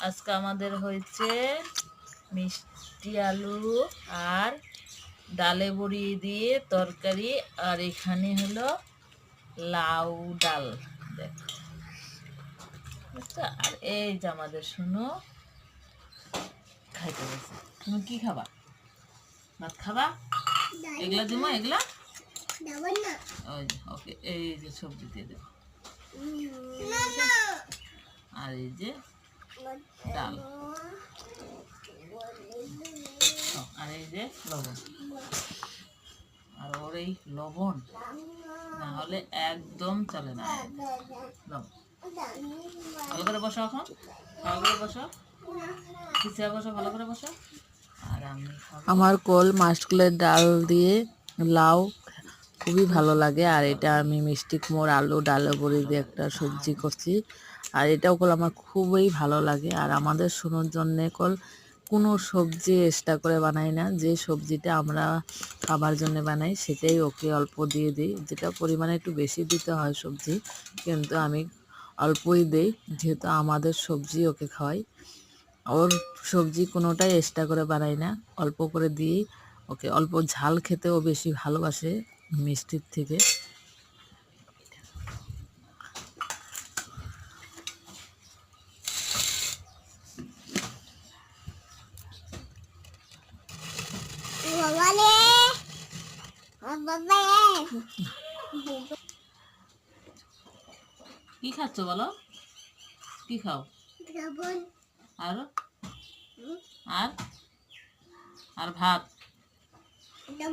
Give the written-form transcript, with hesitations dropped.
আজকে আমাদের হয়েছে মিষ্টি আলু আর ডালে বড়ি দিয়ে তরকারি, আর এখানে হলো লাউ ডাল। দেখো বুঝছো? আর এই যে আমাদের শুনো খাইতে গেছে। তুমি কি খাবা? ভাত খাবা? এগুলা দিমো, এগুলা ওকে। এই যে সবজি দিয়ে দেবো, আর এই যে ডাল, আর এই যে লবণ। আর ওর এই লবণ না হলে একদম চলে না। লবণ ভালো করে বসো, এখন ভালো করে বসো, পিছিয়ে বসো, ভালো করে বসো। আর আমি আমার কোল মাসকলের ডাল দিয়ে লাউ খুবই ভালো লাগে। আর এটা আমি মিষ্টি কুমড়ো আলু ডালে বড়ি দিয়ে একটা সবজি করছি, আর এটাও কল আমার খুবই ভালো লাগে। আর আমাদের শুনোর জন্যে কল কোনো সবজি এক্সট্রা করে বানাই না, যে সবজিটা আমরা খাবার জন্য বানাই সেটাই ওকে অল্প দিয়ে দিই। যেটা পরিমাণে একটু বেশি দিতে হয় সবজি, কিন্তু আমি অল্পই দেই, যেহেতু আমাদের সবজি ওকে খাওয়াই। ওর সবজি কোনোটাই এক্সট্রা করে বানাই না, অল্প করে দিই ওকে। অল্প ঝাল খেতেও বেশি ভালোবাসে মিষ্টির থেকে। কি খাচ্ছ বলো? কি খাও? আর আর আর ভাত।